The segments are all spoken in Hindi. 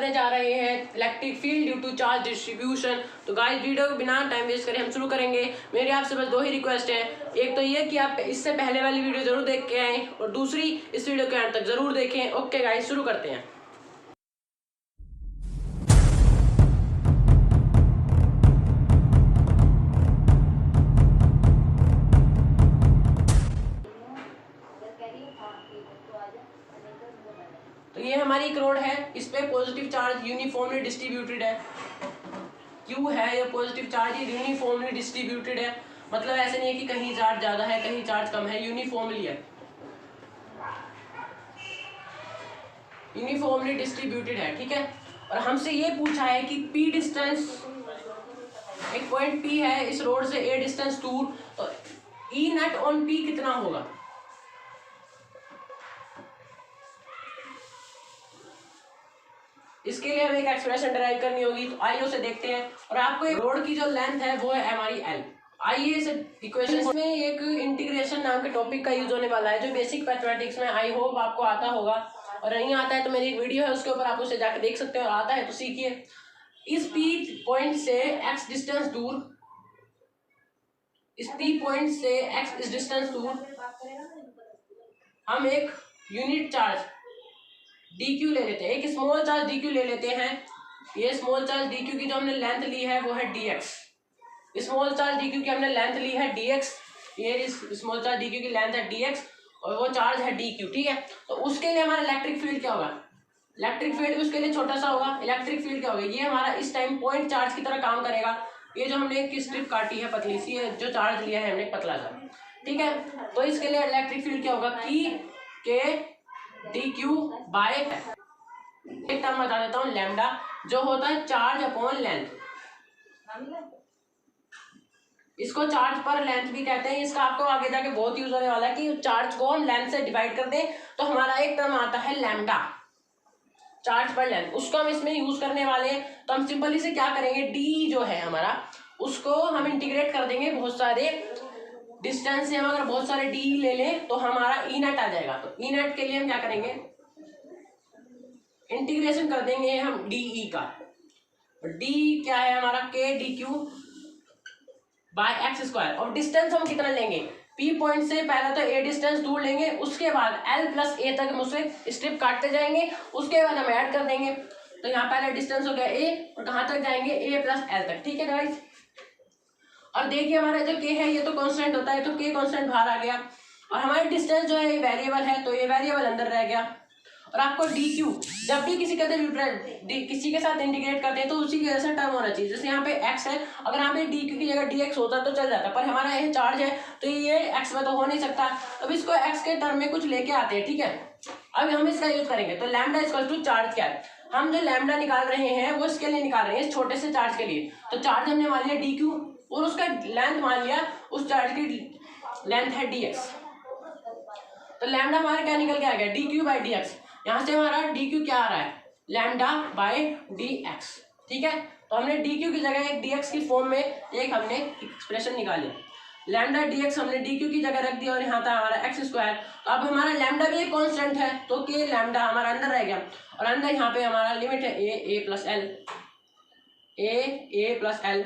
करने जा रहे हैं electric field due to charge distribution. तो गाइस वीडियो को बिना टाइम वेस्ट करें हम शुरू करेंगे। मेरी आपसे बस दो ही रिक्वेस्ट है, एक तो ये कि आप इससे पहले वाली वीडियो जरूर देख के आएँ और दूसरी इस वीडियो के अंत तक जरूर देखें। ओके गाइस शुरू करते हैं। तो ये हमारी एक रोड है, इस पे पॉजिटिव चार्ज यूनिफॉर्मली डिस्ट्रीब्यूटेड है। क्यू है ये पॉजिटिव चार्ज, ये यूनिफॉर्मली डिस्ट्रीब्यूटेड है, मतलब ऐसे नहीं है कि कहीं चार्ज ज्यादा है कहीं चार्ज कम है, यूनिफॉर्मली है, यूनिफॉर्मली डिस्ट्रीब्यूटेड है। ठीक है, और हमसे ये पूछा है कि P डिस्टेंस, एक पॉइंट P है इस रोड से A डिस्टेंस दूर, तो E नेट ऑन P कितना होगा। इसके लिए हमें एक एक्सप्रेशन डिराइव करनी होगी, तो आइए उसे देखते हैं। और आपको एक रोड की जो लेंथ है वो है हमारी L। आइए इस इक्वेशन में एक इंटीग्रेशन नाम के टॉपिक का यूज होने वाला है जो बेसिक मैथमेटिक्स में आई होप आपको आता होगा, और नहीं आता है तो मेरी एक वीडियो है उसके ऊपर आप उसे जाकर देख सकते हो, और आता है तो सीखिए। इस P पॉइंट से x डिस्टेंस दूर, इस P पॉइंट से x इस डिस्टेंस दूर हम एक यूनिट चार्ज dq ले लेते हैं, एक स्मॉल चार्ज dq ले लेते हैं। ये स्मॉल चार्ज dq की जो हमने लेंथ ली है वो है dx, स्मॉल चार्ज dq की हमने लेंथ ली है dx, ये स्मॉल चार्ज dq की लेंथ है dx और वो चार्ज है dq। ठीक है, तो उसके लिए हमारा इलेक्ट्रिक फील्ड क्या होगा, इलेक्ट्रिक फील्ड उसके लिए छोटा सा होगा। इलेक्ट्रिक फील्ड क्या होगा, ये हमारा इस टाइम पॉइंट चार्ज की तरह काम करेगा। ये जो हमने एक स्ट्रिप काटी है पतली सी, जो चार्ज लिया है हमने पतला सा, ठीक है, तो इसके लिए इलेक्ट्रिक फील्ड क्या होगा, की के dq बाय एक टर्म बता देता हूँ लैम्डा, जो होता है चार्ज अपॉन लेंथ। इसको चार्ज पर लेंथ भी कहते हैं। इसका आपको आगे जाके बहुत यूज होने वाला है कि चार्ज को हम लेंथ से डिवाइड कर दें तो हमारा एक टर्म आता है लैम्डा, चार्ज पर लेंथ, उसको हम इसमें यूज करने वाले हैं। तो हम सिंपली से क्या करेंगे, डी जो है हमारा उसको हम इंटीग्रेट कर देंगे बहुत सारे डिस्टेंस से। हम अगर बहुत सारे डी ले लें तो हमारा ई नेट आ जाएगा। तो ई नेट के लिए हम क्या करेंगे, इंटीग्रेशन कर देंगे हम डी का। डी क्या है हमारा, k D Q by x square. और डिस्टेंस हम कितना लेंगे, पी पॉइंट से पहले तो ए डिस्टेंस दूर लेंगे, उसके बाद एल प्लस ए तक हम उससे स्ट्रिप काटते जाएंगे, उसके बाद हम ऐड कर देंगे। तो यहाँ पहले डिस्टेंस हो गया ए, और कहाँ तक जाएंगे, ए प्लस एल तक। ठीक है गाइस, और देखिए हमारा जो के है ये तो कांस्टेंट होता है, तो के कांस्टेंट बाहर आ गया, और हमारे डिस्टेंस जो है ये वेरिएबल है तो ये वेरिएबल अंदर रह गया। और आपको डी क्यू जब भी किसी किसी के साथ इंटीग्रेट करते हैं तो उसी के जैसा टर्म होना चाहिए। जैसे यहाँ पे x है, अगर यहाँ पे डी क्यू की जगह डी एक्स होता तो चल जाता, पर हमारा ये चार्ज है तो ये x में तो हो नहीं सकता। अब इसको x के टर्म में कुछ लेके आते हैं। ठीक है, अब हम इसका यूज करेंगे। तो लैम्डा इक्वल टू चार्ज क्या है, हम जो लैम्डा निकाल रहे हैं वो इसके लिए निकाल रहे हैं, इस छोटे से चार्ज के लिए। तो चार्ज हमने मान लिया डी क्यू और उसका लेंथ मान लिया, उस चार्ज की लेंथ है डी एक्स। तो लैम्डा हमारा क्या निकल के आ गया, D Q by D x. यहाँ से हमारा डी क्यू क्या आ रहा है, लैम्डा बाई डी एक्स। ठीक है, तो हमने डी क्यू की जगह एक डी एक्स की फॉर्म में एक हमने एक्सप्रेशन निकाली, लैम्डा डी एक्स हमने डी क्यू की जगह रख दिया, और यहाँ था हमारा एक्स स्क्वायर। तो अब हमारा लैम्डा भी एक कॉन्स्टेंट है तो के लैम्डा हमारा अंदर रह गया, और अंदर यहाँ पे हमारा लिमिट है a plus l, a plus l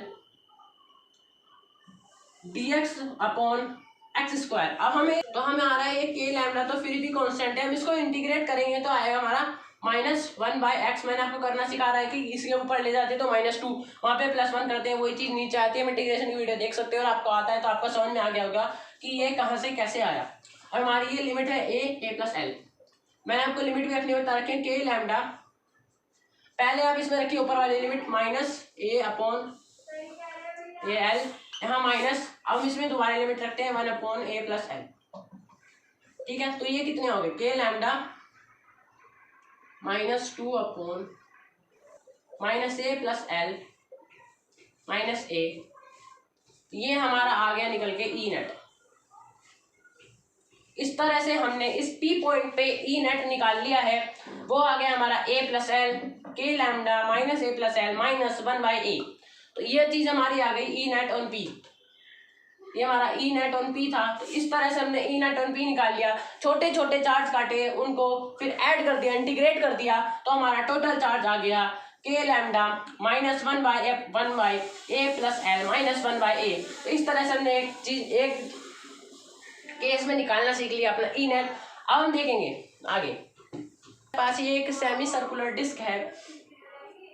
d x upon x square. अब हमें आ रहा है के लैम्डा, तो फिर भी कांस्टेंट है, हम इसको इंटीग्रेट करेंगे तो आएगा हमारा -1 बाय एक्स। मैंने आपको करना सिखा रहा है कि इसके ऊपर ले जाते हैं तो -2, वहाँ पे +1 करते हैं, वही चीज़ नीचे आती है। हम इंटीग्रेशन की वीडियो देख सकते हो, और आपको आता है तो आपको समझ में आ गया होगा कि ये कहाँ से कैसे आया। और हमारी ये लिमिट है ए प्लस एल। मैंने आपको लिमिट भी रखनी बता रखी है, के लैम्डा पहले आप इसमें रखिए ऊपर वाली limit -a upon A L, यहाँ माइनस, अब इसमें दोबारा लिमिट रखते हैं 1 अपॉन ए प्लस एल। ठीक है, तो ये कितने हो गए, k lambda -2 upon -a plus l minus a, ये हमारा आ गया निकल के ई नेट। इस तरह से हमने इस P पॉइंट पे ई नेट निकाल लिया है, वो आ गया हमारा a plus l, k lambda -a plus l -1 by a. तो ये चीज हमारी आ गई ई नेट ऑन P। ये हमारा ई नेट ऑन पी था। तो इस तरह से हमने ई नेट ऑन पी निकाल लिया, छोटे छोटे चार्ज काटे, उनको फिर ऐड कर दिया, इंटीग्रेट कर दिया, तो हमारा टोटल चार्ज आ गया के लैम्डा माइनस 1/ए प्लस एल माइनस 1/ए। तो इस तरह से हमने एक चीज एक केस में निकालना सीख लिया अपना ई नेट। अब हम देखेंगे आगे। पास ये एक सेमी सर्कुलर डिस्क है,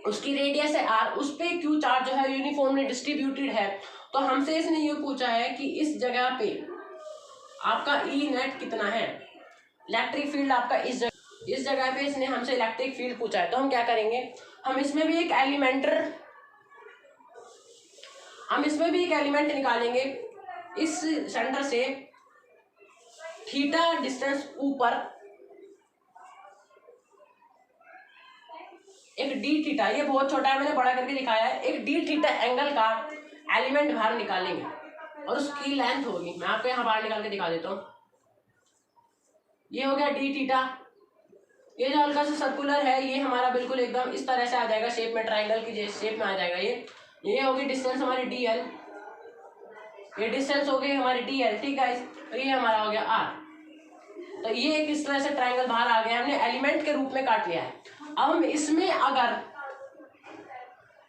उसकी रेडियस है आर, उस पे क्यू चार्ज जो है यूनिफॉर्मली डिस्ट्रीब्यूटेड है। तो हमसे इसने ये पूछा है कि इस जगह पे आपका ई नेट कितना है, इलेक्ट्रिक फील्ड आपका इस जगह पे इसने हमसे इलेक्ट्रिक फील्ड पूछा है। तो हम क्या करेंगे, हम इसमें भी एक एलिमेंट निकालेंगे। इस सेंटर से थीटा डिस्टेंस ऊपर एक डी थीटा, ये बहुत छोटा है मैंने बड़ा करके दिखाया है, एक डी थीटा एंगल का एलिमेंट बाहर निकालेंगे और उसकी लेंथ होगी, मैं आपको यहाँ बाहर निकाल के दिखा देता हूँ। ये हो गया डी थीटा। ये जो हल्का सा सर्कुलर है ये हमारा बिल्कुल एकदम इस तरह से आ जाएगा शेप में, ट्राइंगल की शेप में आ जाएगा। ये होगी डिस्टेंस हमारी डी एल, ये डिस्टेंस हो गई हमारी डी एल, ठीक है। तो ये हमारा हो गया आर। तो ये एक इस तरह से ट्राइंगल बाहर आ गया, हमने एलिमेंट के रूप में काट लिया है। अब हम इसमें अगर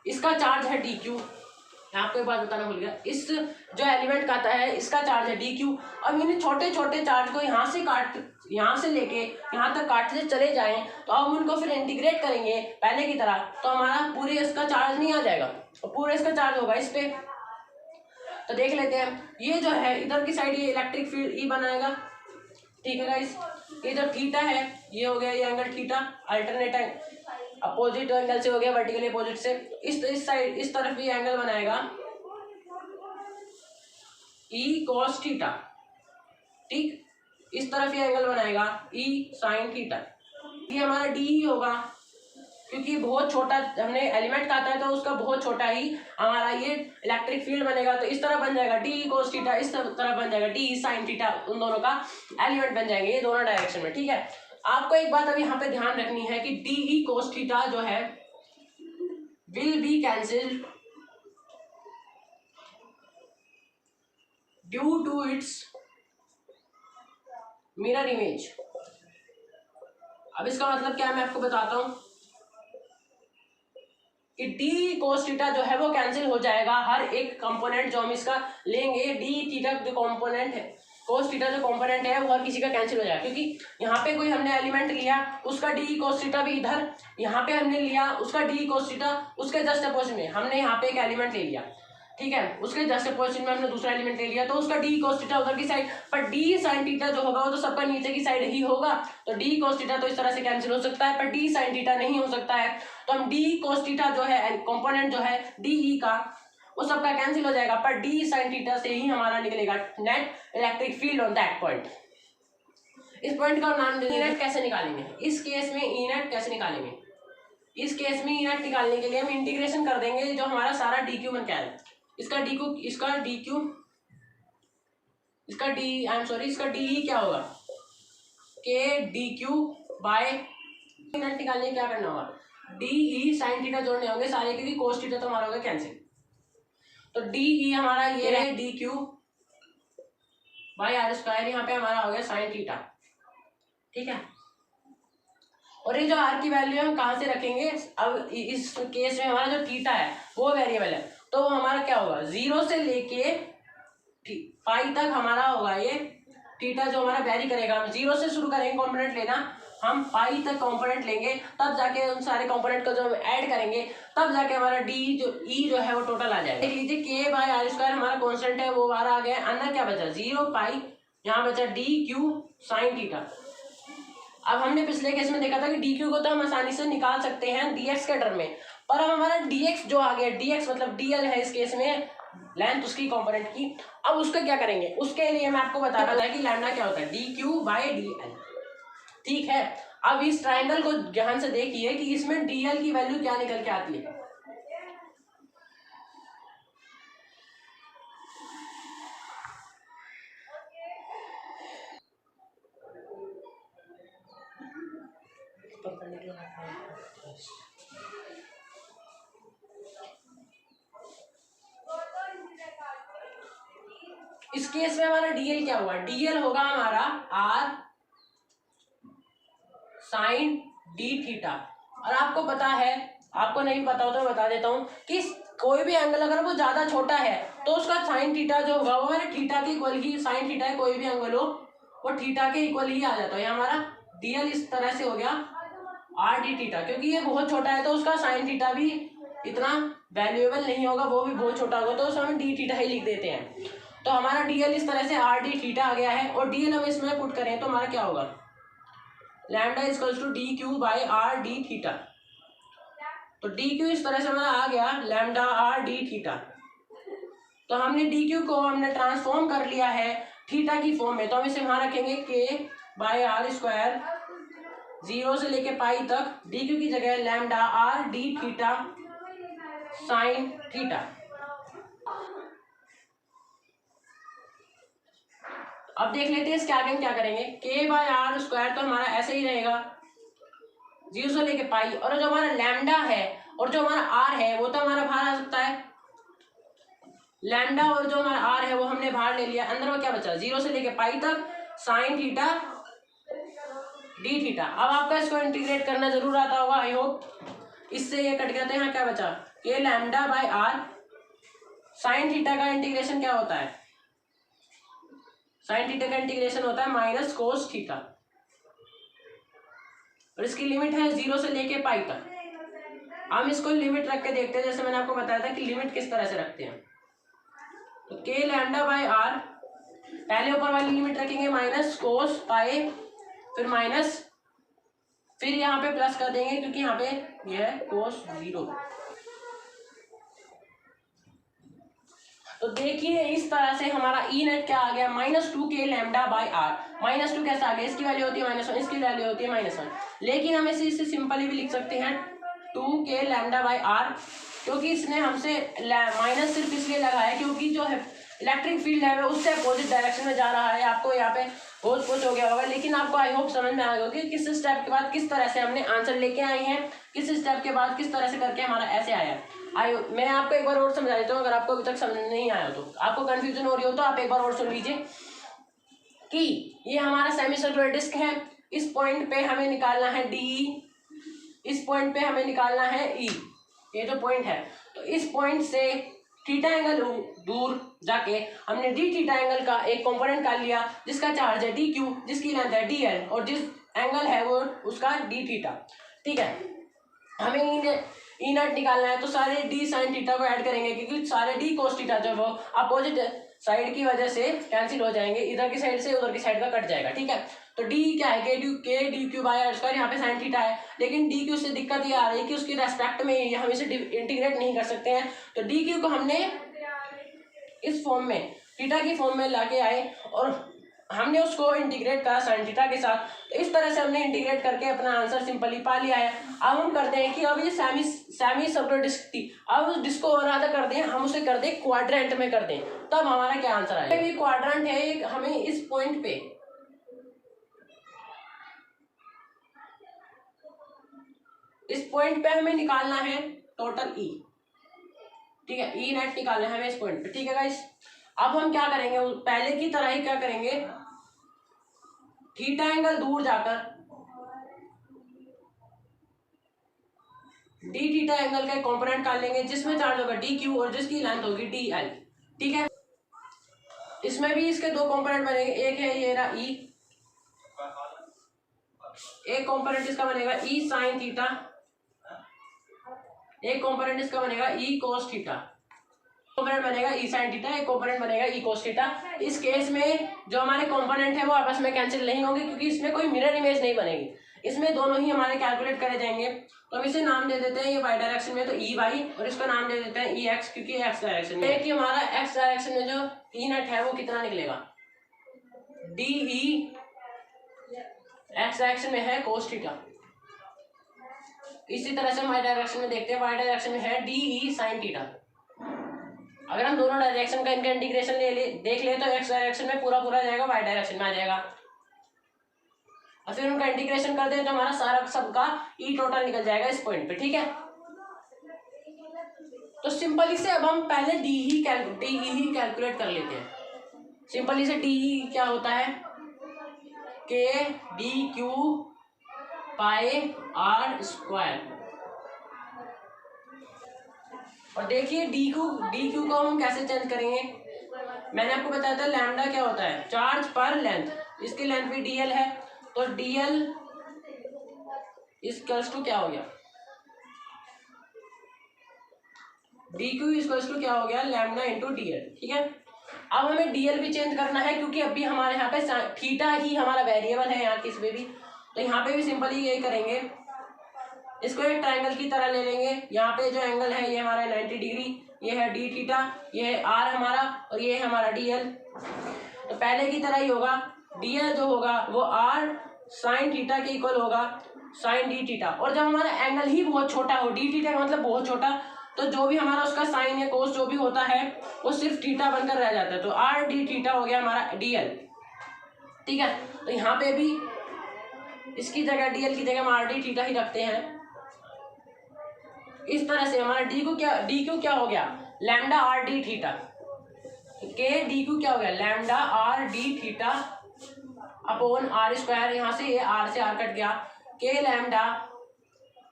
इसका चार्ज है डी क्यू, मैं आपको एक बात बताना भूल गया, इस जो एलिमेंट का आता है इसका चार्ज है डी क्यू। अब इन छोटे छोटे चार्ज को यहाँ से लेके यहाँ तक काटते चले जाएं, तो अब हम उनको फिर इंटीग्रेट करेंगे पहले की तरह, तो हमारा पूरे इसका चार्ज नहीं आ जाएगा, और पूरे इसका चार्ज होगा इस पे। तो देख लेते हैं, ये जो है इधर की साइड ये इलेक्ट्रिक फील्ड ई बनाएगा, ठीक है गाइस। ये जो थीटा है ये हो गया ये angle theta, alternate opposite angle से हो गया, वर्टिकली अपोजिट से। इस साइड इस तरफ ये एंगल बनाएगा ई कॉस थीटा, ठीक। इस तरफ ये एंगल बनाएगा ई साइन थीटा। ये हमारा डी ही होगा, क्योंकि बहुत छोटा हमने एलिमेंट काटा है तो उसका बहुत छोटा ही हमारा ये इलेक्ट्रिक फील्ड बनेगा। तो इस तरह बन जाएगा डी कोस थीटा, इस तरह बन जाएगा डी साइन थीटा, उन दोनों का एलिमेंट बन जाएंगे ये दोनों डायरेक्शन में, ठीक है। आपको एक बात अब यहाँ पे ध्यान रखनी है कि डी ई कोस थीटा जो है will be cancelled due to its mirror image. अब इसका मतलब क्या है मैं आपको बताता हूं कि डी कोस थीटा जो है वो कैंसिल हो जाएगा, हर एक कंपोनेंट जो हम इसका लेंगे डी थीटा जो कंपोनेंट है, कोस थीटा जो कंपोनेंट है वो हर किसी का कैंसिल हो जाएगा। क्योंकि यहाँ पे कोई हमने एलिमेंट लिया उसका डी कोस थीटा भी इधर, यहाँ पे हमने लिया उसका डी कोस थीटा, उसके जस्ट अपोजिट में हमने यहाँ पे एक एलिमेंट ले लिया, ठीक है, उसके जस्ट अपोजिट में हमने दूसरा एलिमेंट ले लिया, तो उसका डी कोस थीटा उधर की साइड, पर डी साइन थीटा जो होगा वो तो सबका नीचे की साइड ही होगा। तो डी कोस थीटा तो इस तरह से कैंसिल हो सकता है, पर डी साइन थीटा नहीं हो सकता है। तो हम डी कोस थीटा जो है कंपोनेंट जो है डी ई का वो सबका कैंसिल हो जाएगा, पर डी साइन थीटा से ही हमारा निकलेगा net electric field on that point. इस पॉइंट का नाम ई नेट कैसे निकालेंगे, इस केस में ई नेट कैसे निकालेंगे, इस केस में ई नेट निकालने के लिए हम इंटीग्रेशन कर देंगे जो हमारा सारा डी क्यू बन के आएगा, इसका डी क्यू इसका डी क्यू इसका डी आई एम सॉरी इसका डी ई क्या होगा के डी क्यू बाय नेट निकालने क्या करना होगा, डी ई साइन थीटा जोड़ने होंगे सारे, क्योंकि कोस थीटा तो हमारा होगा कैंसिल। तो डी ई हमारा ये है D Q by are square, यहाँ पे हमारा हो गया साइन थीटा, ठीक है। और ये जो आर की वैल्यू हम कहाँ से रखेंगे, अब इस केस में हमारा जो थीटा है वो वेरिएबल है, तो हमारा क्या होगा 0 से लेके पाई तक हमारा होगा ये थीटा जो हमारा वेरी करेगा। हम 0 से शुरू करेंगे कंपोनेंट लेना, हम पाई तक कंपोनेंट लेंगे, तब जाके उन सारे कंपोनेंट को जो हम ऐड करेंगे तब जाके हमारा डी जो ई जो है वो टोटल आ जाएगा। देख लीजिए के बाय आर स्क्वायर हमारा कांस्टेंट है वो बाहर आ गया, अंदर क्या बचा 0 पाई, यहाँ बचा डी क्यू साइन थीटा। अब हमने पिछले केस में देखा था कि डी क्यू को तो हम आसानी से निकाल सकते हैं डीएक्स के टर्म में, पर अब हमारा डीएक्स जो आ गया, डीएक्स मतलब डीएल है इस केस में लेंथ उसकी कंपोनेंट की। अब उसका क्या करेंगे, उसके लिए मैं आपको बता रहा था कि लैम्डा क्या होता है D Q by D l, ठीक है। अब इस ट्राइंगल को ध्यान से देखिए कि इसमें डी एल की वैल्यू क्या निकल के आती है। इस केस में हमारा डीएल क्या हुआ, डीएल होगा हमारा आर साइन डी थीटा। और आपको पता है, आपको नहीं पता हो तो मैं बता देता हूँ कि कोई भी एंगल अगर वो ज्यादा छोटा है तो उसका साइन थीटा जो होगा वो हमारे थीटा के इक्वल ही, साइन थीटा कोई भी एंगल हो वो थीटा के इक्वल ही आ जाता है। हमारा डीएल इस तरह से हो गया आर डी थीटा, क्योंकि ये बहुत छोटा है तो उसका साइन थीटा भी इतना वैल्यूएबल नहीं होगा, वो भी बहुत छोटा होगा, तो उसमें हम डी थीटा ही लिख देते हैं। तो हमारा डीएल इस तरह से आर डी थीटा आ गया है। और डीएल हम इसमें पुट करें तो हमारा क्या होगा, lambda equals to d Q by r d theta. तो डी क्यू इस तरह से हमारा आ गया लैम्डा आर डी थीटा। तो हमने डी क्यू को हमने ट्रांसफॉर्म कर लिया है थीटा की फॉर्म में, तो हम इसे वहां रखेंगे के बाई आर स्क्वायर 0 से लेके पाई तक, डी क्यू की जगह lambda r d theta sine theta. अब देख लेते हैं इसके आगे हम क्या करेंगे, के बाई आर स्क्वायर तो हमारा ऐसे ही रहेगा 0 से लेके पाई, और जो हमारा लैम्डा है और जो हमारा आर है वो तो हमारा बाहर आ सकता है, लैम्डा और जो हमारा आर है वो हमने बाहर ले लिया, अंदर में क्या बचा 0 से लेके पाई तक साइन थीटा डी थीटा। अब आपका इसको इंटीग्रेट करना जरूर आता होगा, आई होप। इससे ये कट गया तो यहाँ क्या बचा, k lambda by are, sine theta का इंटीग्रेशन क्या होता है, साइन थीटा का इंटीग्रेशन होता है माइनस कोस थीटा, और इसकी लिमिट है 0 से लेके पाई तक। हम इसको लिमिट रख के देखते हैं, जैसे मैंने आपको बताया था कि लिमिट किस तरह से रखते हैं। तो के लैम्डा बाई आर, पहले ऊपर वाली लिमिट रखेंगे माइनस कोस पाई, फिर माइनस, फिर यहाँ पे प्लस कर देंगे क्योंकि यहाँ पे यह है कोस 0। तो देखिए इस तरह से हमारा ई नेट क्या आ गया, -2 के लैम्डा बाई आर। -2 कैसा आ गया, इसकी वैल्यू होती है -1, इसकी वैल्यू होती है -1, लेकिन हम इसे सिंपली भी लिख सकते हैं 2 के लैम्डा बाई आर, क्योंकि इसने हमसे माइनस सिर्फ इसलिए लगाया क्योंकि जो है इलेक्ट्रिक फील्ड है वो उससे अपोजिट डायरेक्शन में जा रहा है। आपको यहाँ पे बहुत कुछ हो गया होगा, लेकिन आपको आई होप समझ में आ गया होगा कि किस स्टेप के बाद किस तरह से हमने आंसर लेके आए हैं, किस स्टेप के बाद किस तरह से करके हमारा ऐसे आया। मैं आपको एक बार और समझा देता हूँ, अगर आपको अभी तक समझ नहीं आया तो, आपको कंफ्यूजन हो रही हो तो आप एक बार और सुन लीजिए कि ये हमारा सेमी सर्कुलर डिस्क है, इस पॉइंट पे हमें निकालना है डी, इस पॉइंट पे हमें निकालना है ई, ये जो पॉइंट है। तो इस पॉइंट से थीटा एंगल दूर जाके हमने डी थीटा एंगल का एक कंपोनेंट निकाल लिया जिसका चार्ज है डी क्यू, जिसकी लेंथ है डी एल, और जिस एंगल है वो उसका डी थीटा। ठीक है, हमें ई नेट निकालना है तो सारे डी साइन थीटा को ऐड करेंगे, क्योंकि सारे डी कोस थीटा जो वो अपोजिट साइड की वजह से कैंसिल हो जाएंगे, इधर की साइड से उधर की साइड का कट जाएगा। ठीक है, तो डी क्या है, k D Q by are square, यहाँ पे साइन थीटा है, लेकिन डी क्यू से दिक्कत ये आ रही है कि उसकी रेस्पेक्ट में हम इसे इंटीग्रेट नहीं कर सकते हैं। तो डी क्यू को हमने इस फॉर्म में थीटा की फॉर्म में लाके आए और हमने उसको इंटीग्रेट करा साइन थीटा के साथ। तो इस तरह से हमने इंटीग्रेट करके अपना आंसर सिंपली पा लिया है। अब हम करते हैं कि अब ये सेमी सर्कुलर डिस्क थी, अब उस डिस्क को और आधा कर दें, हम उसे कर दें क्वाड्रेंट में कर दें, तब हमारा क्या आंसर आएगा। ये क्वाड्रेंट है एक, हमें इस पॉइंट पे हमें निकालना है टोटल ई। ठीक है, ई नेट निकालना है हमें इस पॉइंट पे। ठीक है गाइस, अब हम क्या करेंगे, पहले की तरह ही क्या करेंगे, थीटा एंगल दूर जाकर डी थीटा एंगल का कंपोनेंट निकाल लेंगे जिसमें चार्ज होगा डी क्यू और जिसकी लेंथ होगी डी एल। ठीक है, इसमें भी इसके दो कंपोनेंट बनेंगे, एक है ये रहा ई, एक कंपोनेंट इसका बनेगा ई साइन थीटा, एक कंपोनेंट इसका बनेगा ई कोस थीटा, कंपोनेंट बनेगा ई साइन थीटा, एक कंपोनेंट बनेगा ई कोस थीटा। इस केस में जो हमारे कंपोनेंट है वो आपस में कैंसिल नहीं होंगे क्योंकि इसमें कोई मिरर इमेज नहीं बनेगी, इसमें दोनों ही हमारे कैलकुलेट करे जाएंगे। तो हम इसे नाम दे देते हैं, ये वाई डायरेक्शन में तो ई वाई, और इसका नाम दे देते हैं ई एक्स क्योंकि एक्स डायरेक्शन में। कि हमारा एक्स डायरेक्शन में जो ई नेट है वो कितना निकलेगा, डी ई एक्स डायरेक्शन में है कोस थीटा। इसी तरह से हम वाई डायरेक्शन में देखते हैं, वाई डायरेक्शन में है डी ई साइन थीटा। अगर हम दोनों डायरेक्शन का इनका इंटीग्रेशन देख ले तो एक्स डायरेक्शन में पूरा पूरा जाएगा, वाई डायरेक्शन में आ जाएगा, और फिर उनका इंटीग्रेशन कर दें तो हमारा सारा सबका ई टोटल निकल जाएगा इस पॉइंट पे। ठीक है, तो सिंपली से अब हम पहले डी ही कैलकुलेट कर लेते हैं। सिंपली से डी क्या होता है, k D q pi r square. और देखिए डी क्यू को हम कैसे चेंज करेंगे, मैंने आपको बताया था लैम्डा क्या होता है, चार्ज पर लेंथ, इसकी लेंथ भी डीएल है, तो डीएल इक्वल्स टू क्या हो गया, डी क्यू इक्वल्स टू क्या हो गया, लैम्डा इंटू डीएल। ठीक है, अब हमें डीएल भी चेंज करना है क्योंकि अभी हमारे यहाँ पे थीटा ही हमारा वेरिएबल है यहाँ किस पे भी, तो यहाँ पे भी सिंपली यही करेंगे, इसको एक ट्रायंगल की तरह ले लेंगे। यहाँ पे जो एंगल है ये हमारा 90 डिग्री, ये है डी थीटा, ये है आर हमारा, और ये है हमारा डीएल। तो पहले की तरह ही होगा, डीएल जो होगा वो आर साइन थीटा के इक्वल होगा साइन डी थीटा। और जब हमारा एंगल ही बहुत छोटा हो, डी थीटा का मतलब बहुत छोटा, तो जो भी हमारा उसका साइन या कोस जो भी होता है वो सिर्फ थीटा बनकर रह जाता है, तो आर डी थीटा हो गया हमारा डीएल। ठीक है, तो यहाँ पे भी इसकी जगह डीएल की जगह हम आर डी थीटा ही रखते हैं। इस तरह से हमारा डी क्यू क्या हो गया, lambda r d theta, k D q क्या हो गया, lambda r d theta upon r square, यहाँ से ये आर से आर कट गया, के लैम्डा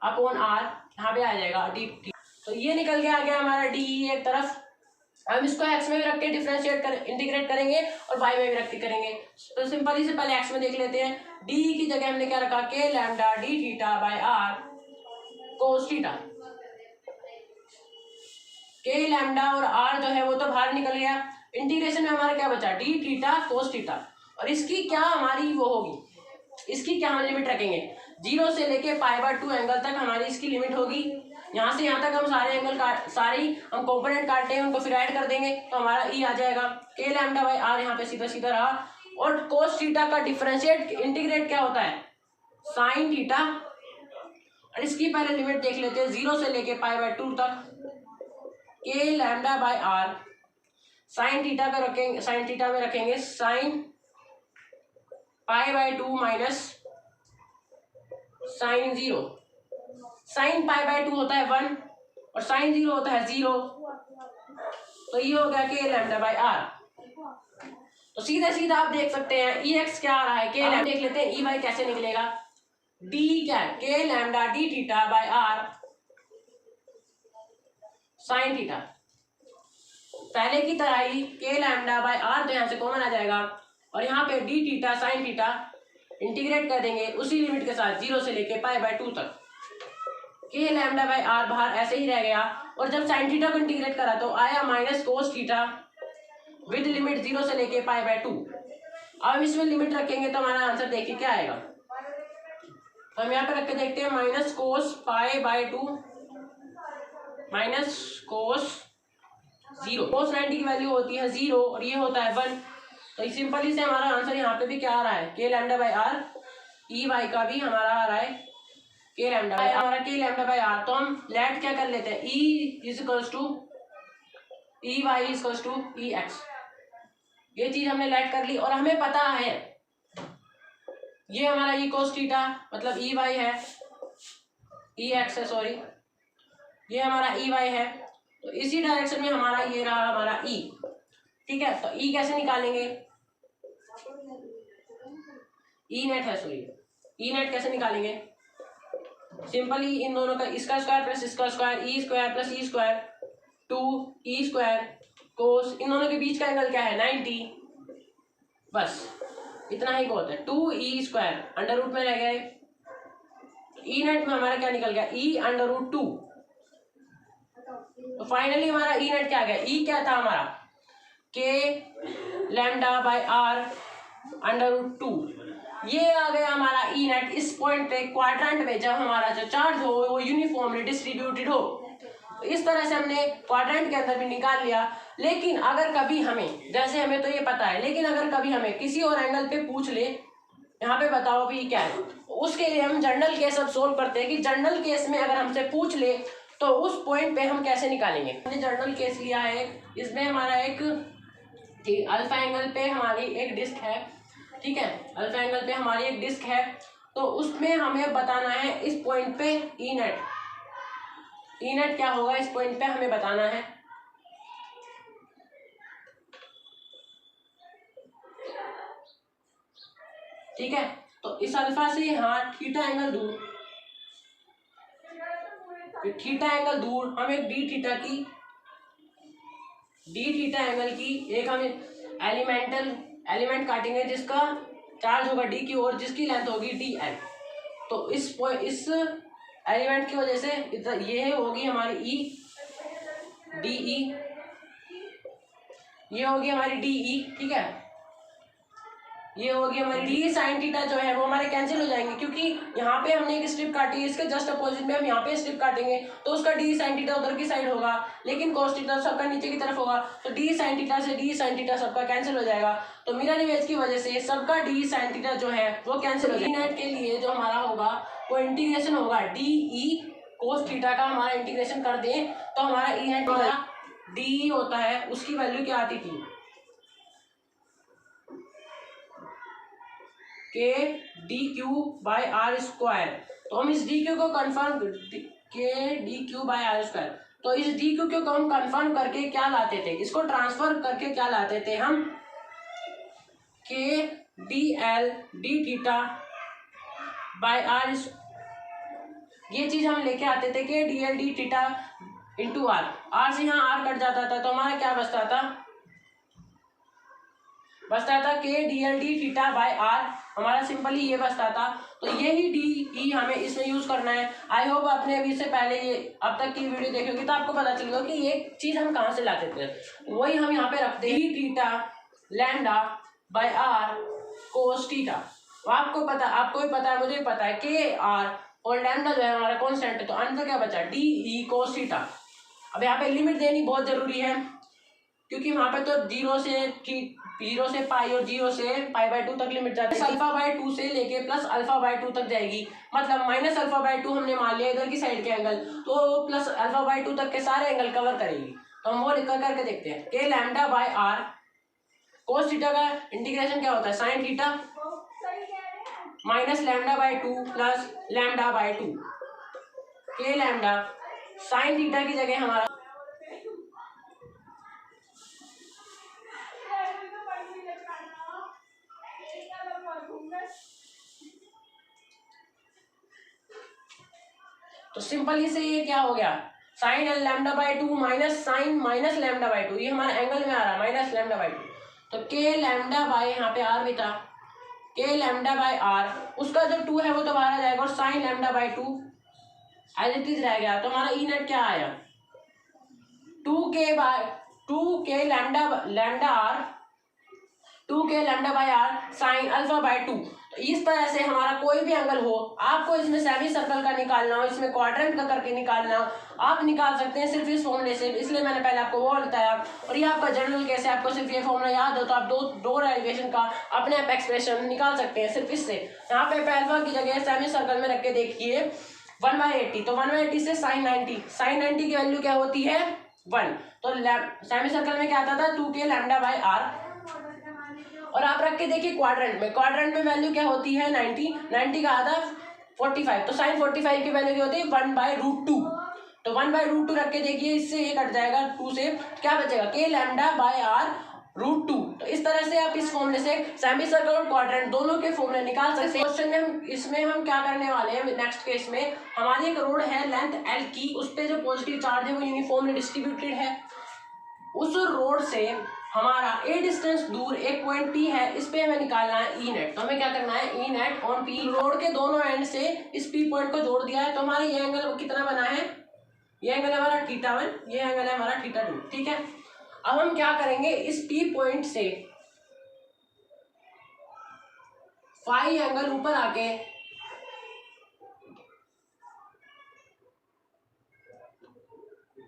अपॉन आर यहाँ पे आ जाएगा डी, तो ये निकल के आ गया हमारा डी एक तरफ। हम इसको एक्स में भी रख के डिफरेंशिएट कर इंटीग्रेट करेंगे और वाई में भी रख के करेंगे। तो सिंपली से पहले एक्स में देख लेते हैं, डी की जगह हमने क्या रखा, k lambda d theta by r cos theta, k lambda और आर जो है वो तो बाहर निकल गया, इंटीग्रेशन में हमारा क्या बचा, डी थीटा कोस थीटा। और इसकी क्या हमारी वो होगी, इसकी क्या हम लिमिट रखेंगे, 0 से लेके π/2 एंगल तक हमारी इसकी लिमिट होगी। यहाँ से यहाँ तक हम सारे एंगल सारी हम कंपोनेंट काटते हैं उनको फिर ऐड कर देंगे तो हमारा ई आ जाएगा, के लैम्डा बाई आर यहाँ पे सीधा सीधा रहा। और कोस थीटा का डिफरेंशिएट इंटीग्रेट क्या होता है, साइन थीटा। और इसकी पहले लिमिट देख लेते हैं, 0 से लेके π/2 तक, k lambda by are sine theta का रखेंगे, साइन थीटा में रखेंगे साइन π/2 माइनस साइन 0, साइन π/2 होता है 1 और साइन 0 होता है 0, तो ये हो गया के लैम्डा बाई आर। तो सीधा सीधा आप देख सकते हैं ई एक्स क्या आ रहा है, के लैम्डा देख लेते हैं ई वाई कैसे निकलेगा, डी क्या है, के lambda d theta by are sine theta, पहले की तरह ही के लैम्डा बाई आर तो यहाँ से कॉमन आ जाएगा और यहाँ पे D theta sine theta integrate कर देंगे उसी लिमिट के साथ 0 से लेके π/2 तक, के लैम्डा बाई आर बाहर ऐसे ही रह गया। और जब साइन थीटा को इंटीग्रेट करा तो आया minus cos theta with limit 0 से लेके π/2। अब इसमें लिमिट रखेंगे तो हमारा आंसर देखिए क्या आएगा, हम यहाँ पे रख के देखते हैं, माइनस कोस π/2 माइनस कोस 0, कोस 90 की वैल्यू होती है 0 और ये होता है 1, तो सिंपली से हमारा आंसर यहाँ पे भी क्या आ रहा है, के lambda by R, E Y का भी हमारा आ रहा है के लैम्डा बाई हमारा के लैम्डा बाई आर। तो हम लेट क्या कर लेते हैं, E is equals to E Y is equals to E X, ये चीज हमने लेट कर ली और हमें पता है ये हमारा ई कोस थीटा मतलब ई वाई है, ई एक्स है सॉरी, ये हमारा ई वाई है, तो इसी डायरेक्शन में हमारा ये रहा हमारा ई। ठीक है, तो ई कैसे निकालेंगे, ई नेट है सॉरी, ई नेट कैसे निकालेंगे, सिंपली इन दोनों का इसका स्क्वायर प्लस इसका square, E square plus E square 2 E square कोस, इन दोनों के बीच का एंगल क्या है 90, बस इतना ही बहुत है, 2 ई स्क्वायर अंडर रूट में रह गए, ई नेट में हमारा क्या निकल गया, ई अंडर रूट 2। तो फाइनली हमारा ई नेट क्या आ गया, ई क्या था हमारा, K lambda by R under root 2, ये आ गया हमारा ई नेट इस पॉइंट पे क्वाड्रेंट में, जब हमारा जो चार्ज हो वो यूनिफॉर्मली डिस्ट्रीब्यूटेड हो। तो इस तरह से हमने क्वाड्रेंट के अंदर भी निकाल लिया। लेकिन अगर कभी हमें, जैसे हमें तो ये पता है, लेकिन अगर कभी हमें किसी और एंगल पे पूछ ले, यहाँ पे बताओ भी क्या है, उसके लिए हम जनरल केस अब सोल्व करते हैं कि जनरल केस में अगर हमसे पूछ ले तो उस पॉइंट पे हम कैसे निकालेंगे। हमने जनरल केस लिया है, इसमें हमारा एक अल्फा एंगल पे हमारी एक डिस्क है, ठीक है, अल्फा एंगल पे हमारी एक डिस्क है, तो उसमें हमें बताना है इस पॉइंट पे ई नेट, ई नेट क्या होगा इस पॉइंट पे हमें बताना है। ठीक है। तो इस अल्फा से यहाँ थीटा एंगल दूर, थीटा एंगल दूर हम एक डी थीटा एंगल की एक हम एलिमेंट काटेंगे जिसका चार्ज होगा डी क्यू और जिसकी लेंथ होगी डी एल। तो इस एलिमेंट की वजह से ये होगी हमारी ई डी ई, ये होगी हमारी डी ई, ठीक है। ये होगी हमारी डी साइन थीटा जो है वो हमारे कैंसिल हो जाएंगे, क्योंकि यहाँ पे हमने एक स्ट्रिप काटी है, इसके जस्ट अपोजिट में हम यहाँ पे स्ट्रिप काटेंगे तो उसका डी साइन थीटा उधर की साइड होगा, लेकिन कोस थीटा सबका नीचे की तरफ होगा। तो डी साइन थीटा से डी साइन थीटा सबका कैंसिल हो जाएगा। तो मिरर इमेज की वजह से सबका डी साइन थीटा जो है वो कैंसिल हो जाएगा। नेट के लिए जो हमारा होगा वो इंटीग्रेशन होगा डी ई कोस थीटा का हमारा इंटीग्रेशन कर दें तो हमारा ई नेट डी होता है, उसकी वैल्यू क्या आती थी K D Q by are square. तो हम इस डी क्यू को confirm K D Q by are square, तो इस डी क्यू को हम कन्फर्म करके क्या लाते थे, इसको ट्रांसफर करके क्या लाते थे हम K D L D theta by R, ये चीज हम लेके आते थे K D L D theta into R. R से यहाँ आर कट जाता था तो हमारा क्या बचता था K D L D theta by R, हमारा सिंपली ये बचता था। तो यही डी ई हमें इसमें यूज करना है। आई होप आपने अभी से पहले ये अब तक की वीडियो देखी होगी तो आपको पता चलेगा कि ये चीज हम कहाँ से लाते थे। वही हम यहाँ पे रखते हैं D theta lambda by R cos theta. आपको भी पता है, मुझे भी पता है के आर और लैम्डा जो है हमारा कॉन्स्टेंट है, तो अंतर क्या बचा डी ई कोस थीटा। अब यहाँ पे लिमिट देनी बहुत जरूरी है, क्योंकि वहाँ पे तो जीरो से पाई और 0 से पाई बाई 2 तक लिमिट जाती है। अल्फा बाई 2 से लेके प्लस अल्फा बाई 2 तक जाएगी, मतलब माइनस अल्फा बाई 2 हमने मान लिया इधर की साइड के एंगल, तो प्लस अल्फा बाई 2 तक के सारे एंगल कवर करेगी। तो हम वो लिखकर करके देखते हैं K lambda by R cos theta का इंटीग्रेशन क्या होता है sine theta minus lambda by 2 plus lambda by 2। K lambda sine theta की जगह हमारा तो सिंपली से ये क्या हो गया sine L lambda by 2 minus sine minus lambda by 2, ये हमारा एंगल में आ रहा है माइनस लैम्डा बाई 2। तो के लैम्डा बाई यहाँ पे आर भी था, के लैम्डा बाई आर उसका जो 2 है वो तो बाहर आ जाएगा और sine lambda by 2 as it is रह गया। तो हमारा ई नेट क्या आया 2 K lambda by are sine alpha by 2। तो इस तरह से हमारा कोई भी एंगल हो, आपको इसमें सेमी सर्कल का निकालना हो, इसमें क्वाड्रेंट का करके निकालना हो, आप निकाल सकते हैं सिर्फ इस फॉर्मूले से। इसलिए मैंने पहले आपको वो बताया, और ये आपका जनरल कैसे आपको सिर्फ ये फॉर्मूला याद हो तो आप दो डेरिवेशन का अपने आप एक्सप्रेशन निकाल सकते हैं सिर्फ इससे। यहाँ पे अल्फा की जगह सेमी सर्कल में रख के देखिए 1/80, तो 1/80 से साइन 90 की वैल्यू क्या होती है 1। तो सेमी सर्कल में क्या आता था 2 के लैम्डा बाई आर, और आप रख के देखिए क्वाड्रेंट में वैल्यू क्या होती है 90 का आधा 45, तो साइन 45 की वैल्यू क्या होती है 1/√2। तो 1/√2 रख के देखिए, इससे ये कट जाएगा 2 से, क्या बचेगा के लैम्डा बाई आर √2। तो इस तरह से आप इस फॉर्मूले से सेमी सर्कल और क्वाड्रेंट दोनों के फॉर्मूले निकाल सकते हैं। क्वेश्चन में इसमें हम क्या करने वाले हैं नेक्स्ट केस में, हमारी एक रोड है लेंथ एल की, उस पर जो पॉजिटिव चार्ज है वो यूनिफॉर्मली डिस्ट्रीब्यूटेड है। उस रोड से हमारा ए डिस्टेंस दूर एक पॉइंट पी है, इस पे हमें निकालना है ई नेट। तो हमें क्या करना है E net on P, road के दोनों एंड से इस पी पॉइंट को जोड़ दिया है। तो हमारा ये एंगल कितना बना है, ये एंगल है हमारा θ1, ये एंगल है हमारा θ2, ठीक है। अब हम क्या करेंगे इस पी पॉइंट से फाई एंगल ऊपर आके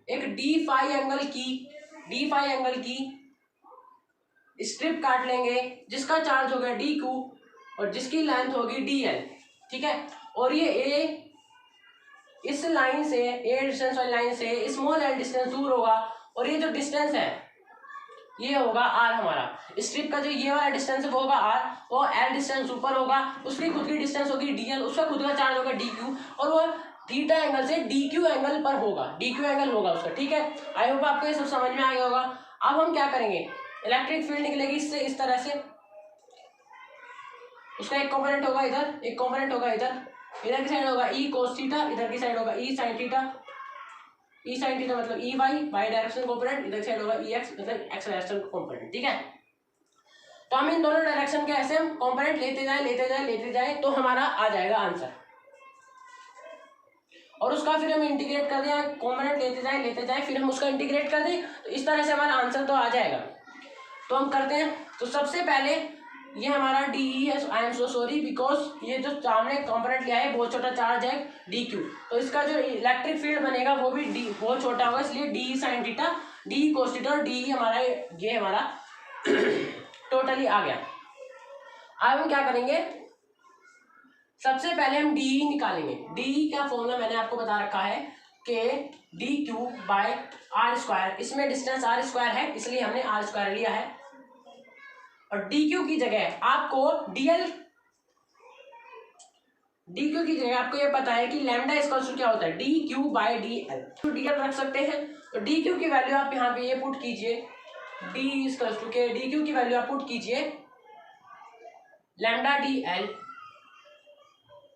एक डी फाई एंगल की स्ट्रिप काट लेंगे जिसका चार्ज होगा डी क्यू और जिसकी लेंथ होगी डी एल, ठीक है। और ये ए इस लाइन से ए डिस्टेंस वाली लाइन से स्मॉल एल डिस्टेंस दूर होगा, और ये जो डिस्टेंस है ये होगा आर। हमारा स्ट्रिप का जो ये वाला डिस्टेंस है वो होगा आर, और एल डिस्टेंस ऊपर होगा, उसकी खुद की डिस्टेंस होगी डी एल, उसका खुद का चार्ज होगा डी क्यू, और वो थीटा एंगल से डी क्यू एंगल पर होगा, डी क्यू एंगल होगा उसका, ठीक है। आई होप आपको ये सब समझ में आ गया होगा। अब हम क्या करेंगे इलेक्ट्रिक फील्ड निकलेगी इससे इस तरह से, उसका एक कंपोनेंट होगा इधर, एक कंपोनेंट होगा इधर की साइड होगा ई कोस थीटा, इधर की साइड होगा ई साइन थीटा। ई साइन थीटा मतलब ई वाई डायरेक्शन कंपोनेंट, इधर की साइड होगा ई एक्स मतलब एक्स डायरेक्शन कंपोनेंट। ठीक है, तो हम इन दोनों डायरेक्शन के ऐसे हम कंपोनेंट लेते जाए तो हमारा आ जाएगा आंसर। और उसका फिर हम इंटीग्रेट कर दें, कंपोनेंट लेते जाए फिर हम उसका इंटीग्रेट कर दें, तो इस तरह से हमारा आंसर तो आ जाएगा। तो हम करते हैं। तो सबसे पहले ये हमारा डी ई है, I am so sorry because ये जो सामने कंपोनेंट लिया है बहुत छोटा चार्ज है डी क्यू, तो इसका जो इलेक्ट्रिक फील्ड बनेगा वो भी डी बहुत छोटा होगा, इसलिए D sine theta, d cos theta और डी हमारा ये हमारा टोटली आ गया। अब हम क्या करेंगे, सबसे पहले हम डी निकालेंगे। डी का फॉर्मूला मैंने आपको बता रखा है कि D Q by are square, इसमें डिस्टेंस आर स्क्वायर है इसलिए हमने आर स्क्वायर लिया है, और डी क्यू की जगह आपको डीएल, डी क्यू की जगह आपको ये पता है कि लैम्डा इक्वल्स टू क्या होता है D Q by D L, तो डी एल रख सकते हैं। तो डी क्यू की वैल्यू आप यहाँ पे ये पुट कीजिए, D equals to K D Q की वैल्यू आप पुट कीजिए lambda D L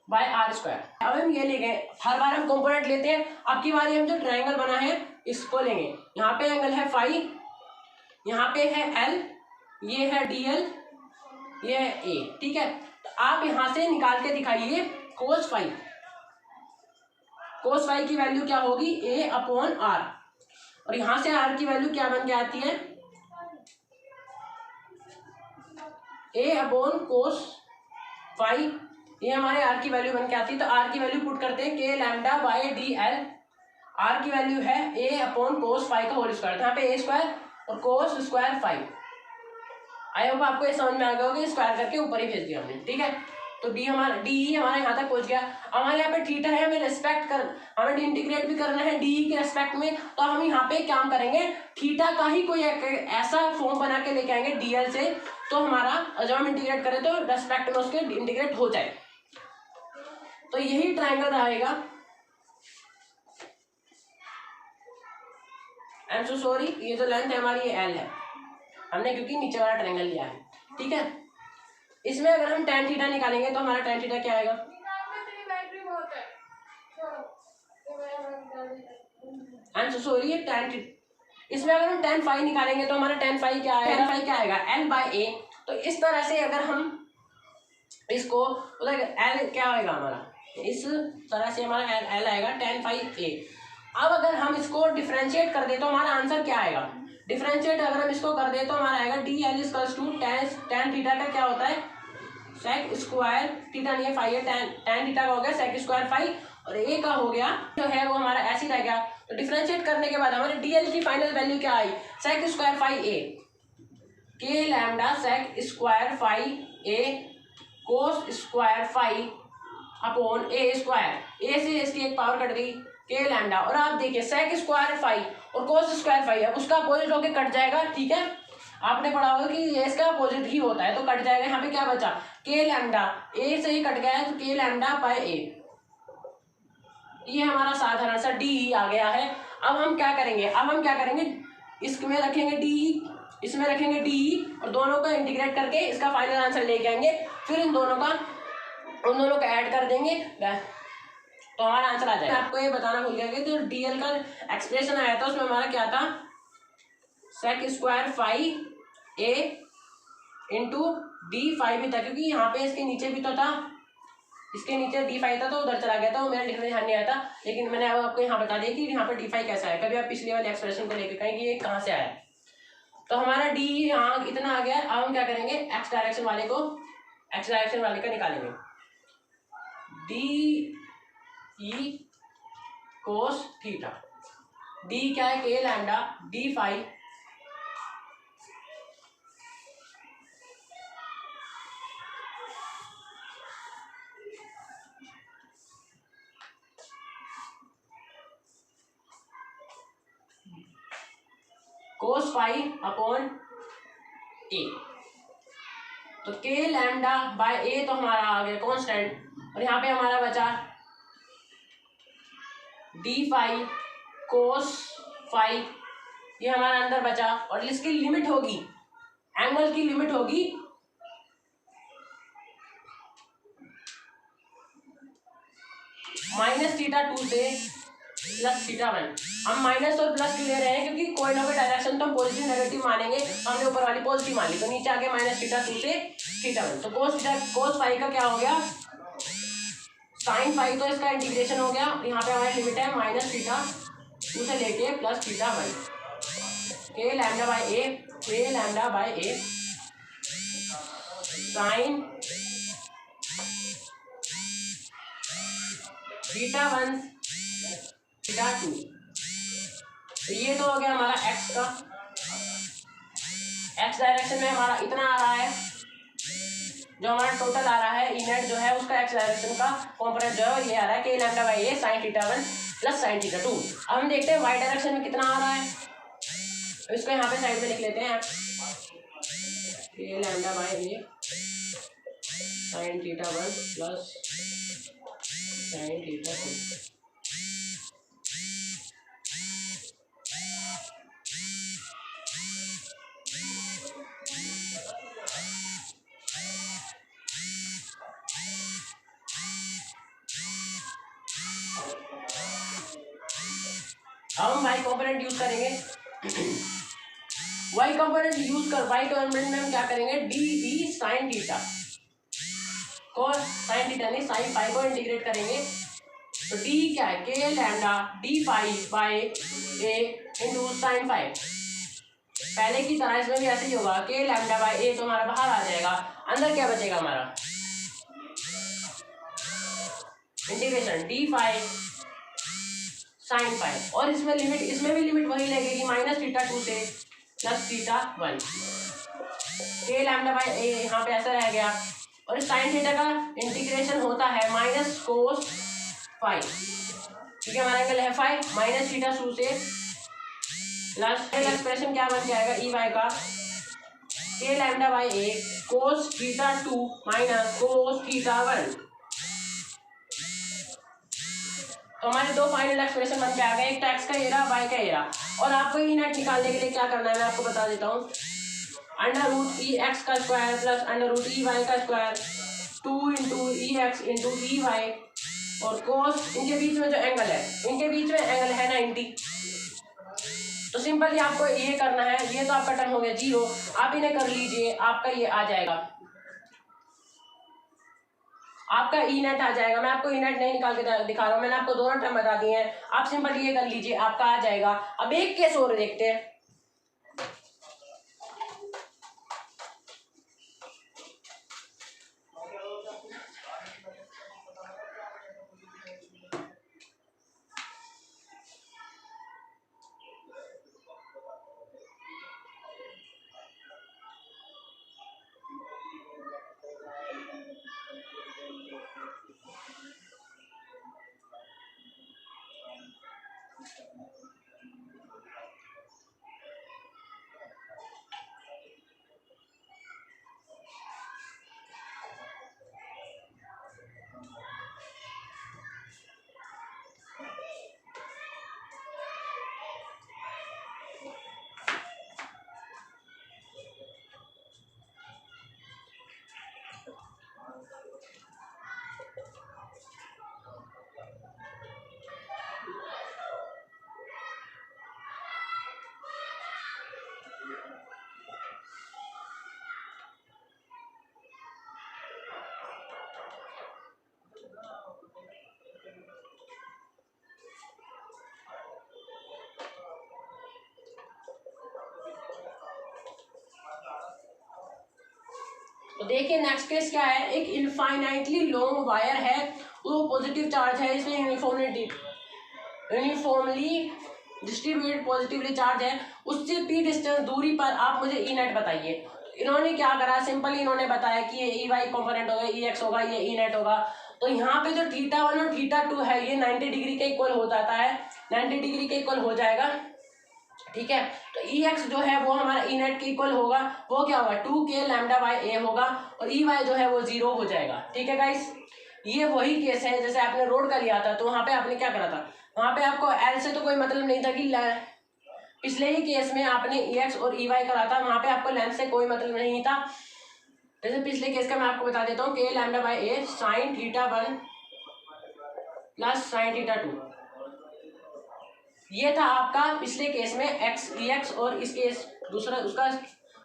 by are square. अब हम ये ले गए, हर बार हम कंपोनेंट लेते हैं, अब की बारी हम जो ट्रायंगल बना है इसको लेंगे। यहाँ पे एंगल है फाई, यहाँ पे है एल, ये है डी एल, ये है ए। ठीक है, तो आप यहां से निकाल के दिखाइए कोस फाई। कोस फाई की वैल्यू क्या होगी ए अपॉन आर, और यहां से आर की वैल्यू क्या बन के आती है ए अपॉन कोस फाई, ये हमारे आर की वैल्यू बन के आती है। तो आर की वैल्यू पुट करते हैं K lambda by D L, R की वैल्यू है ए अपॉन कोस फाई का होल स्क्वायर, यहाँ पे ए स्क्वायर और cos square phi. I hope आपको ये समझ में आ गया होगा, स्क्वायर करके ऊपर ही भेज दिया हमने। ठीक है, तो डी हमारा डी हमारा यहाँ तक पहुंच गया। हमारे यहाँ पे थीटा है, हमें रेस्पेक्ट कर, हमें इंटीग्रेट भी करना है डी के रेस्पेक्ट में, तो हम यहाँ पे काम करेंगे थीटा का ही कोई ऐसा फॉर्म बना के लेके आएंगे डीएल से, तो हमारा जब हम इंटीग्रेट करें तो रेस्पेक्ट में उसके इंटीग्रेट हो जाए। तो यही ट्रायंगल रहेगा। आई एम सो सॉरी, ये जो लेंथ है हमारी ये एल है, हमने क्योंकि नीचे वाला ट्रायंगल लिया है। ठीक है, इसमें अगर हम tan थीटा निकालेंगे तो हमारा tan थीटा क्या आएगा, I am so sorry tan, इसमें अगर हम tan फाई निकालेंगे तो हमारा tan फाई क्या आएगा, tan फाई क्या आएगा L बाय ए। तो इस तरह से अगर हम इसको L क्या आएगा हमारा, इस तरह से हमारा L आएगा tan फाई ए। अब अगर हम इसको डिफरेंशिएट कर दे तो हमारा आंसर क्या आएगा, डिफरेंशिएट अगर हम इसको कर दे तो हमारा आएगा D L equals to tan theta का क्या होता है सेक स्क्वायर, थीटा नहीं है फाई है, tan थीटा का हो गया सेक स्क्वायर फाई, और ए का हो गया जो है वो हमारा ऐसे ही रह गया। तो डिफरेंशिएट करने के बाद हमारे डी एल की फाइनल वैल्यू क्या आई, सेक स्क्वायर फाई ए, के लैम्डा सेक स्क्वायर फाई ए कोस स्क्वायर फाई अपॉन ए स्क्वायर, ए से इसकी एक पावर कट गई के लैम्डा, और आप देखिए सेक स्क्वायर फाई और कोस स्क्वायर फाई, अब उसका अपोजिट होके कट जाएगा। ठीक है, आपने पढ़ा होगा कि ये इसका अपोजिट ही होता है तो कट जाएगा। यहाँ पे क्या बचा के लैम्डा, ए से ही कट गया है तो के लैम्डा बाय ए, ये हमारा साधारण सा डी आ गया है। अब हम क्या करेंगे, इसमें रखेंगे डी, इसमें रखेंगे डी, और दोनों को इंटीग्रेट करके इसका फाइनल आंसर लेके आएंगे, फिर उन दोनों का ऐड कर देंगे तो हमारा आंसर आ जाएगा। आपको ये बताना भूल गया कि जो डीएल का एक्सप्रेशन आया था उसमें हमारा क्या था, सेक स्क्वायर फाई ए इंटू डी फाई भी था, क्योंकि यहाँ पे इसके नीचे भी तो था, इसके नीचे डी फाई था तो उधर चला गया था, वो मेरा लिखने ध्यान नहीं आया था, लेकिन मैंने अब आपको यहाँ बता दिया कि यहाँ पे डी फाई कैसा है। कभी आप पिछले वाले एक्सप्रेशन को लेकर कहें कि ये कहाँ से आया, तो हमारा डी यहाँ इतना आ गया। अब हम क्या करेंगे, एक्स डायरेक्शन वाले का निकालेंगे, d e cos theta, d क्या है के lambda D phi cos phi upon a, तो के लैम्डा बाय ए तो हमारा आ गया कांस्टेंट, और यहाँ पे हमारा बचा डी फाई कोस फाई, ये हमारा अंदर बचा, और इसकी लिमिट होगी, एंगल की लिमिट होगी माइनस थीटा टू से प्लस थीटा वन। हम माइनस और प्लस क्यों ले रहे हैं, क्योंकि कोई ना कोई डायरेक्शन तो हम पॉजिटिव नेगेटिव मानेंगे, हमने ऊपर वाली पॉजिटिव मान ली, तो नीचे आगे माइनस थीटा टू से थीटा वन। तो कोस फाई का क्या हो गया, साइन फाई, तो इसका इंटीग्रेशन हो गया। यहाँ पे हमारी लिमिट है माइनस थीटा टू से लेके plus theta one, K lambda by ए, के lambda by A sine theta one theta two. तो ये तो हो गया हमारा एक्स का, एक्स डायरेक्शन में हमारा इतना आ रहा है, जो हमारा टोटल आ रहा है ई नेट जो है उसका एक्स डायरेक्शन का कॉम्पोनेंट जो है ये आ रहा है के lambda by A sine theta one plus sine theta two. अब हम देखते हैं वाई डायरेक्शन में कितना आ रहा है, तो इसको यहाँ पे साइड में लिख लेते हैं, K lambda by A sine theta one plus sine theta two. अब हम वाई कॉम्पोनेंट यूज करेंगे, वाई कॉम्पोनेंट यूज कर वाई कॉम्पोनेंट में हम क्या करेंगे, डी ई साइन थीटा को साइन थीटा नहीं साइन फाई को इंटीग्रेट करेंगे। तो डी क्या है, के lambda D phi by A into sine phi. पहले की तरह इसमें भी ऐसे ही होगा, के लैम्डा बाई ए तो हमारा बाहर आ जाएगा, अंदर क्या बचेगा हमारा integration D phi sine five, और इसमें लिमिट, इसमें भी लिमिट वही लगेगी माइनस थीटा टू से plus theta one, K lambda by A यहाँ पे ऐसा रह गया, और इस साइन थीटा का इंटीग्रेशन होता है माइनस कोस फाइव, ठीक है, हमारा एंगल है फाइव, माइनस थीटा टू से प्लस एक्सप्रेशन क्या बन जाएगा ई वाई का, के lambda by A cos theta two minus cos theta one. तो हमारे दो फाइनल एक्सप्रेशन बन के आ गए, एक तो एक्स का एरा वाई का एरा। और आपको ई नेट निकालने के लिए क्या करना है मैं आपको बता देता हूँ, अंडर रूट ई एक्स का square plus under root E Y का square 2 into E X into E Y, और कोस इनके बीच में जो एंगल है, इनके बीच में एंगल है 90। तो सिंपली आपको ये करना है, ये तो आपका टर्म हो गया 0, आप इन्हें कर लीजिए, आपका ये आ जाएगा, आपका ई नेट आ जाएगा। मैं आपको ई नेट नहीं निकाल के दिखा रहा हूँ, मैंने आपको दोनों टर्म बता दिए हैं, आप सिंपल ये कर लीजिए, आपका आ जाएगा। अब एक केस और देखते हैं, तो देखिए नेक्स्ट केस क्या है, एक इनफाइनाइटली लॉन्ग वायर है, वो पॉजिटिव चार्ज है, इसमें यूनिफॉर्मली डिस्ट्रीब्यूटेड पॉजिटिवली चार्ज है, उससे p डिस्टेंस दूरी पर आप मुझे ई नेट बताइए। इन्होंने क्या करा, सिंपली इन्होंने बताया कि ये ई वाई कॉम्पोनेंट होगा, ई एक्स होगा, ये ई नेट होगा। तो यहाँ पे जो थीटा वन और थीटा टू है ये 90 डिग्री के इक्वल हो जाता है, 90 डिग्री के इक्वल हो जाएगा, ठीक है। तो ई एक्स जो है वो हमारा ई नेट के इक्वल होगा, वो क्या होगा 2k लैम्डा बाई ए होगा, और ई वाई जो है वो 0 हो जाएगा, ठीक है गाइस। ये वही केस है जैसे आपने रोड का लिया था, तो वहाँ पे आपने क्या करा था, वहाँ पे आपको एल से तो कोई मतलब नहीं था कि पिछले ही केस में आपने ई एक्स और ई वाई करा था, वहाँ पे आपको लेंथ से कोई मतलब नहीं था। जैसे पिछले केस का मैं आपको बता देता हूँ, के lambda by A sine theta one plus sine theta 2। ये था आपका पिछले केस में एक्स डी एक्स, और इस केस दूसरा उसका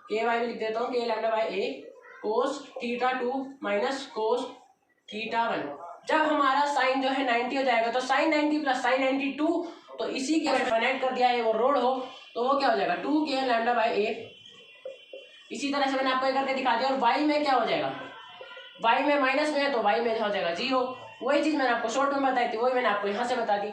के वाई में लिख देता हूँ, के lambda by A cos theta 2 minus cos theta 1। जब हमारा साइन जो है 90 हो जाएगा तो साइन 90 प्लस साइन 92, तो इसी के कनेक्ट कर दिया है वो रोड हो, तो वो क्या हो जाएगा 2 के लैम्डा बाई ए। इसी तरह से मैंने आपको ये करके दिखा दिया। और वाई में क्या हो जाएगा, वाई में माइनस में है तो वाई में हो जाएगा 0। वही चीज़ मैंने आपको शॉर्ट में बताई थी, वही मैंने आपको यहाँ से बता दी।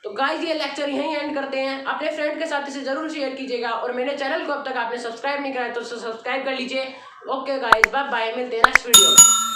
तो गाइस ये लेक्चर यहीं एंड करते हैं। अपने फ्रेंड के साथ इसे जरूर शेयर कीजिएगा, और मेरे चैनल को अब तक आपने सब्सक्राइब नहीं करा है तो सब्सक्राइब कर लीजिए। ओके गाइस, बाय बाय, मिलते हैं नेक्स्ट वीडियो में।